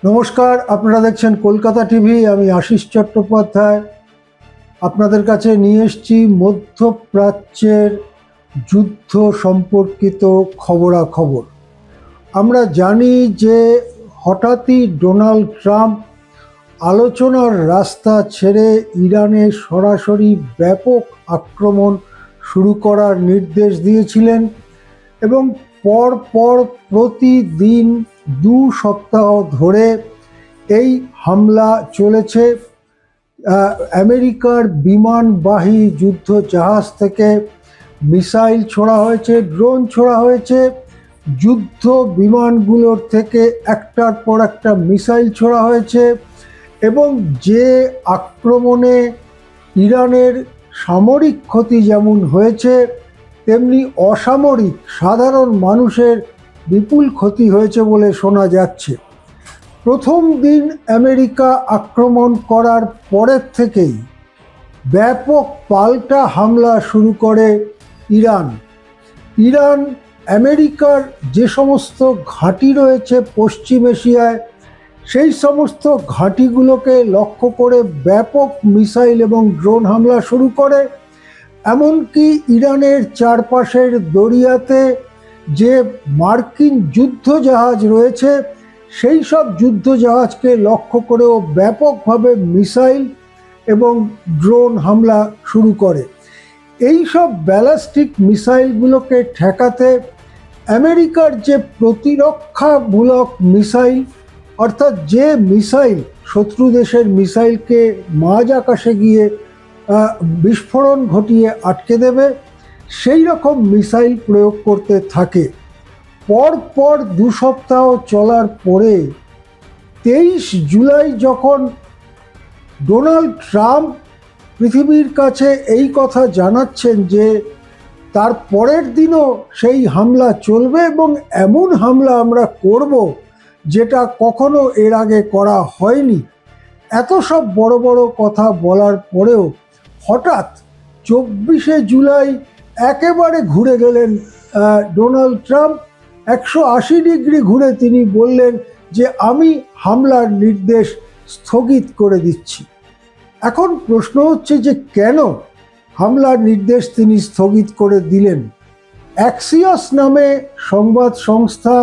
নমস্কার, আপনারা দেখছেন কলকাতা টিভি। আমি আশিস চট্টোপাধ্যায় আপনাদের কাছে নিয়ে এসেছি মধ্যপ্রাচ্যের যুদ্ধ সম্পর্কিত খবরাখবর। আমরা জানি যে হঠাৎই ডোনাল্ড ট্রাম্প আলোচনার রাস্তা ছেড়ে ইরানে সরাসরি ব্যাপক আক্রমণ শুরু করার নির্দেশ দিয়েছিলেন এবং পরপর প্রতিদিন 2 সপ্তাহ ধরে এই হামলা চলেছে। আমেরিকার বিমানবাহী যুদ্ধ জাহাজ থেকে মিসাইল ছোড়া হয়েছে, ড্রোন ছোড়া হয়েছে, যুদ্ধ বিমানগুলোর থেকে একটার পর একটা মিসাইল ছোড়া হয়েছে এবং যে আক্রমণে ইরানের সামরিক ক্ষতি যেমন হয়েছে তেমনি অসামরিক সাধারণ মানুষের বিপুল ক্ষতি হয়েছে বলে শোনা যাচ্ছে। প্রথম দিন আমেরিকা আক্রমণ করার পরের থেকেই ব্যাপক পাল্টা হামলা শুরু করে ইরান। আমেরিকার যে সমস্ত ঘাঁটি রয়েছে পশ্চিম এশিয়ায়, সেই সমস্ত ঘাঁটিগুলোকে লক্ষ্য করে ব্যাপক মিসাইল এবং ড্রোন হামলা শুরু করে। এমনকি ইরানের চারপাশের দরিয়াতে যে মার্কিন যুদ্ধজাহাজ রয়েছে সেই সব যুদ্ধজাহাজকে লক্ষ্য করেও ব্যাপকভাবে মিসাইল এবং ড্রোন হামলা শুরু করে। এই সব ব্যালিস্টিক মিসাইলগুলোকে ঠেকাতে আমেরিকার যে প্রতিরক্ষামূলক মিসাইল, অর্থাৎ যে মিসাইল শত্রু দেশের মিসাইলকে মাঝ আকাশে গিয়ে বিস্ফোরণ ঘটিয়ে আটকে দেবে, সেই রকম মিসাইল প্রয়োগ করতে থাকে। পরপর 2 সপ্তাহ চলার পরে 23 জুলাই যখন ডোনাল্ড ট্রাম্প পৃথিবীর কাছে এই কথা জানাচ্ছেন যে তার পরের দিনও সেই হামলা চলবে এবং এমন হামলা আমরা করব যেটা কখনো এর আগে করা হয়নি, এত সব বড় বড় কথা বলার পরেও হঠাৎ 24শে জুলাই একেবারে ঘুরে গেলেন ডোনাল্ড ট্রাম্প। 180 ডিগ্রি ঘুরে তিনি বললেন যে আমি হামলার নির্দেশ স্থগিত করে দিচ্ছি। এখন প্রশ্ন হচ্ছে যে কেন হামলার নির্দেশ তিনি স্থগিত করে দিলেন। অ্যাক্সিওস নামে সংবাদ সংস্থা,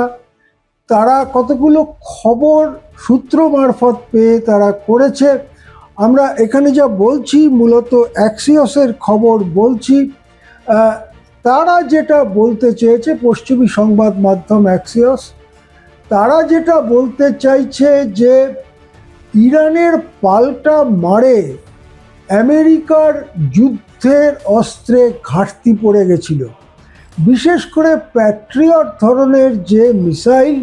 তারা কতগুলো খবর সূত্র মারফত পেয়ে তারা করেছে। আমরা এখানে যা বলছি মূলত অ্যাক্সিওসের খবর বলছি। তারা যেটা বলতে চেয়েছে, পশ্চিমী সংবাদ মাধ্যম অ্যাক্সিওস, তারা যেটা বলতে চাইছে যে ইরানের পাল্টা মারে আমেরিকার যুদ্ধের অস্ত্রে ঘাটতি পড়ে গেছিল। বিশেষ করে প্যাট্রিয়ট ধরনের যে মিসাইল,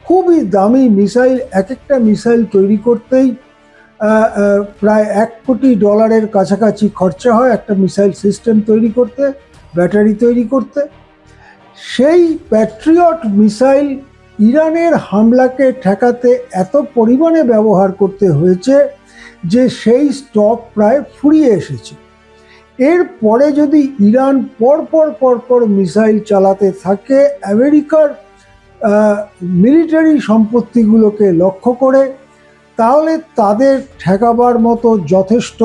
খুবই দামি মিসাইল, এক একটা মিসাইল তৈরি করতেই প্রায় $1 কোটি কাছাকাছি খরচা হয় একটা মিসাইল সিস্টেম তৈরি করতে, ব্যাটারি তৈরি করতে। সেই প্যাট্রিয়ট মিসাইল ইরানের হামলাকে ঠেকাতে এত পরিমাণে ব্যবহার করতে হয়েছে যে সেই স্টক প্রায় ফুরিয়ে এসেছে। এরপরে যদি ইরান পরপর মিসাইল চালাতে থাকে আমেরিকার মিলিটারি সম্পত্তিগুলোকে লক্ষ্য করে, তাহলে তাদের ঠেকাবার মতো যথেষ্ট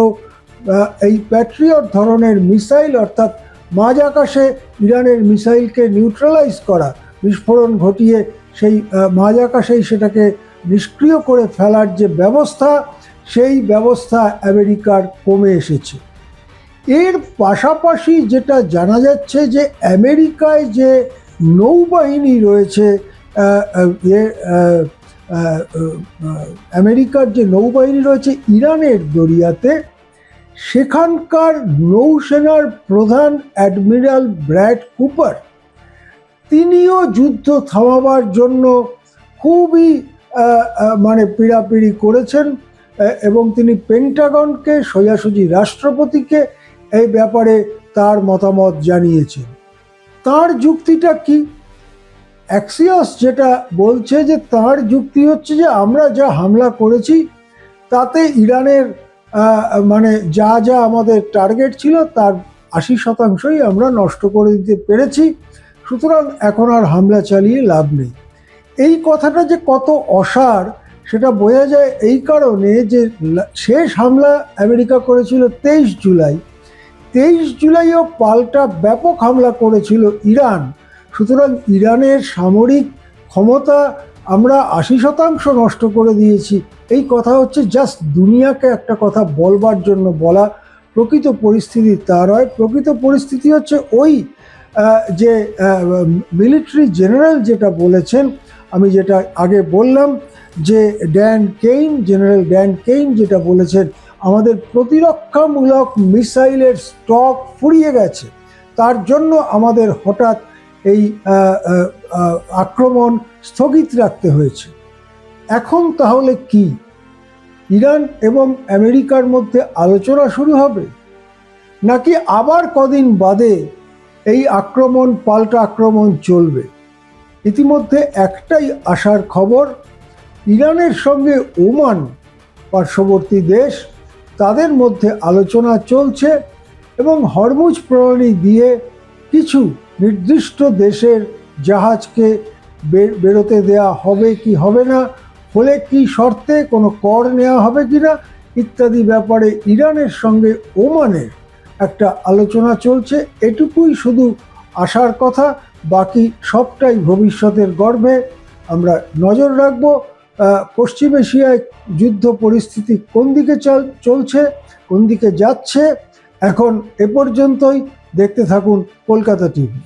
এই প্যাট্রিয়ট ধরনের মিসাইল, অর্থাৎ মাঝ আকাশে ইরানের মিসাইলকে নিউট্রালাইজ করা, বিস্ফোরণ ঘটিয়ে সেই মাঝ আকাশেই সেটাকে নিষ্ক্রিয় করে ফেলার যে ব্যবস্থা, সেই ব্যবস্থা আমেরিকার কমে এসেছে। এর পাশাপাশি যেটা জানা যাচ্ছে যে আমেরিকায় যে নৌবাহিনী রয়েছে, আমেরিকার যে নৌবাহিনী রয়েছে ইরানের দরিয়াতে, সেখানকার নৌসেনার প্রধান অ্যাডমিরাল ব্র্যাড কুপার, তিনিও যুদ্ধ থামাবার জন্য খুবই পীড়াপিড়ি করেছেন এবং তিনি পেন্টাগনকে, সোজাসুজি রাষ্ট্রপতিকে এই ব্যাপারে তার মতামত জানিয়েছেন। তার যুক্তিটা কি? অ্যাক্সিওস যেটা বলছে যে তার যুক্তি হচ্ছে যে আমরা যা হামলা করেছি তাতে ইরানের যা আমাদের টার্গেট ছিল তার 80%ই আমরা নষ্ট করে দিতে পেরেছি, সুতরাং এখন আর হামলা চালিয়ে লাভ নেই। এই কথাটা যে কত অসার সেটা বোঝা যায় এই কারণে যে শেষ হামলা আমেরিকা করেছিল 23 জুলাই। 23 জুলাইও পাল্টা ব্যাপক হামলা করেছিল ইরান। সুতরাং ইরানের সামরিক ক্ষমতা আমরা 80% নষ্ট করে দিয়েছি, এই কথা হচ্ছে জাস্ট দুনিয়াকে একটা কথা বলবার জন্য বলা। প্রকৃত পরিস্থিতি তা নয়। প্রকৃত পরিস্থিতি হচ্ছে ওই যে মিলিটারি জেনারেল যেটা বলেছেন, আমি যেটা আগে বললাম যে জেনারেল ড্যান কেইন যেটা বলেছেন, আমাদের প্রতিরক্ষামূলক মিসাইলের স্টক ফুরিয়ে গেছে, তার জন্য আমাদের হঠাৎ এই আক্রমণ স্থগিত রাখতে হয়েছে। এখন তাহলে কি ইরান এবং আমেরিকার মধ্যে আলোচনা শুরু হবে, নাকি আবার কদিন বাদে এই আক্রমণ পাল্টা আক্রমণ চলবে? ইতিমধ্যে একটাই আশার খবর, ইরানের সঙ্গে ওমান পার্শ্ববর্তী দেশ, তাদের মধ্যে আলোচনা চলছে এবং হরমুজ প্রণালী দিয়ে কিছু নির্দিষ্ট দেশের জাহাজকে বেরোতে দেয়া হবে কি হবে না, হলে কি শর্তে কোনো কর নেওয়া হবে কিনা ইত্যাদি ব্যাপারে ইরানের সঙ্গে ওমানের একটা আলোচনা চলছে। এটুকুই শুধু আশার কথা, বাকি সবটাই ভবিষ্যতের গর্ভে। আমরা নজর রাখবো পশ্চিম এশিয়ায় যুদ্ধ পরিস্থিতি কোন দিকে চলছে, কোন দিকে যাচ্ছে। এখন এ পর্যন্তই। দেখতে থাকুন কলকাতা টিভি।